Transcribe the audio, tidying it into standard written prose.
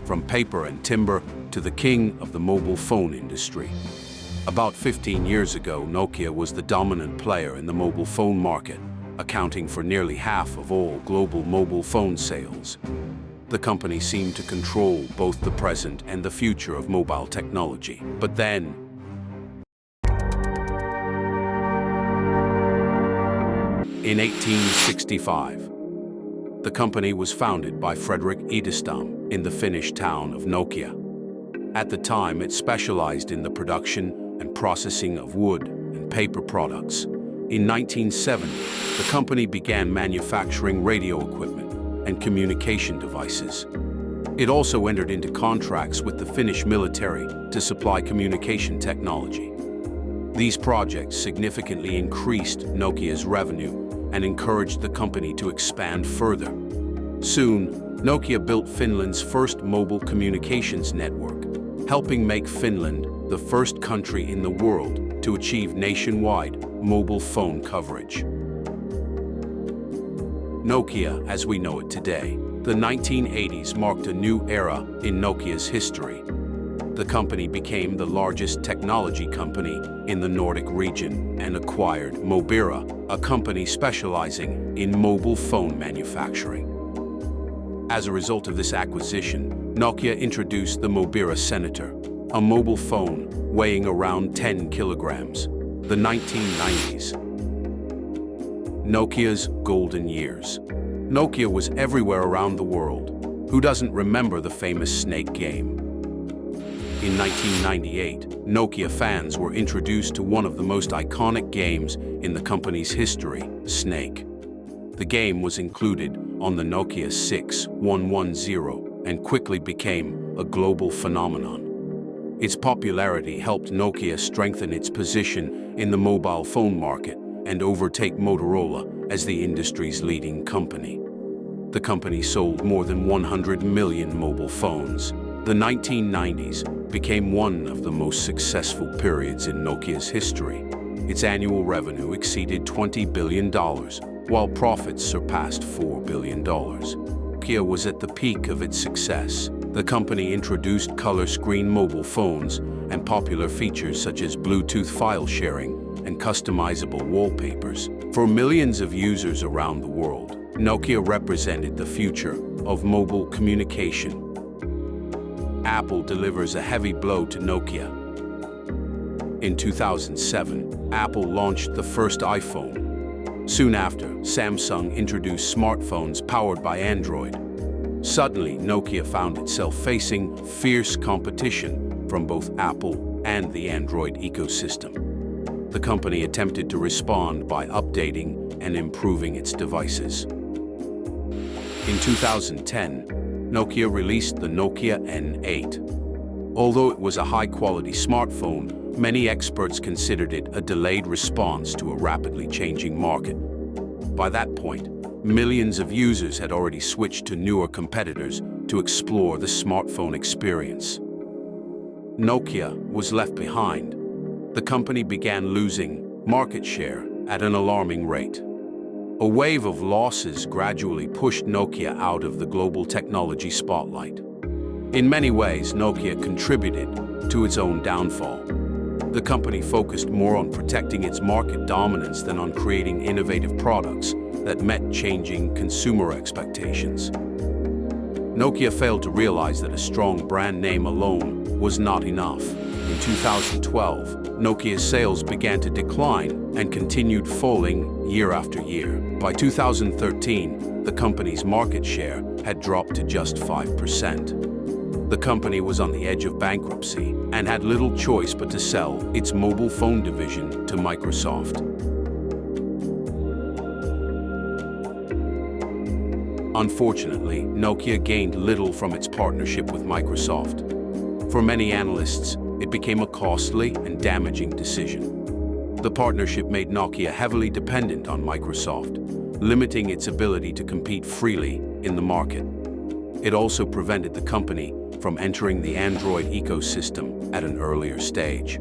from paper and timber to the king of the mobile phone industry. About 15 years ago, Nokia was the dominant player in the mobile phone market, accounting for nearly half of all global mobile phone sales. The company seemed to control both the present and the future of mobile technology. But then, in 1865, the company was founded by Frederick Edestam in the Finnish town of Nokia. At the time, it specialized in the production and processing of wood and paper products. In 1970, the company began manufacturing radio equipment and communication devices. It also entered into contracts with the Finnish military to supply communication technology. These projects significantly increased Nokia's revenue and encouraged the company to expand further. Soon, Nokia built Finland's first mobile communications network, helping make Finland the first country in the world to achieve nationwide mobile phone coverage. Nokia, as we know it today, the 1980s marked a new era in Nokia's history. The company became the largest technology company in the Nordic region and acquired Mobira, a company specializing in mobile phone manufacturing. As a result of this acquisition, Nokia introduced the Mobira Senator, a mobile phone weighing around 10 kilograms. The 1990s. Nokia's golden years. Nokia was everywhere around the world. Who doesn't remember the famous Snake game? In 1998, Nokia fans were introduced to one of the most iconic games in the company's history, Snake. The game was included on the Nokia 6110 and quickly became a global phenomenon. Its popularity helped Nokia strengthen its position in the mobile phone market and overtake Motorola as the industry's leading company. The company sold more than 100 million mobile phones. The 1990s became one of the most successful periods in Nokia's history. Its annual revenue exceeded $20 billion, while profits surpassed $4 billion. Nokia was at the peak of its success. The company introduced color screen mobile phones and popular features such as Bluetooth file sharing and customizable wallpapers. For millions of users around the world, Nokia represented the future of mobile communication. Apple delivers a heavy blow to Nokia. In 2007, Apple launched the first iPhone. Soon after, Samsung introduced smartphones powered by Android. Suddenly, Nokia found itself facing fierce competition from both Apple and the Android ecosystem. The company attempted to respond by updating and improving its devices. In 2010, Nokia released the Nokia N8. Although it was a high-quality smartphone, many experts considered it a delayed response to a rapidly changing market. By that point, millions of users had already switched to newer competitors to explore the smartphone experience. Nokia was left behind. The company began losing market share at an alarming rate. A wave of losses gradually pushed Nokia out of the global technology spotlight. In many ways, Nokia contributed to its own downfall. The company focused more on protecting its market dominance than on creating innovative products that met changing consumer expectations. Nokia failed to realize that a strong brand name alone was not enough. In 2012, Nokia's sales began to decline and continued falling year after year. By 2013, the company's market share had dropped to just 5%. The company was on the edge of bankruptcy and had little choice but to sell its mobile phone division to Microsoft. Unfortunately, Nokia gained little from its partnership with Microsoft. For many analysts, it became a costly and damaging decision. The partnership made Nokia heavily dependent on Microsoft, limiting its ability to compete freely in the market. It also prevented the company from entering the Android ecosystem at an earlier stage.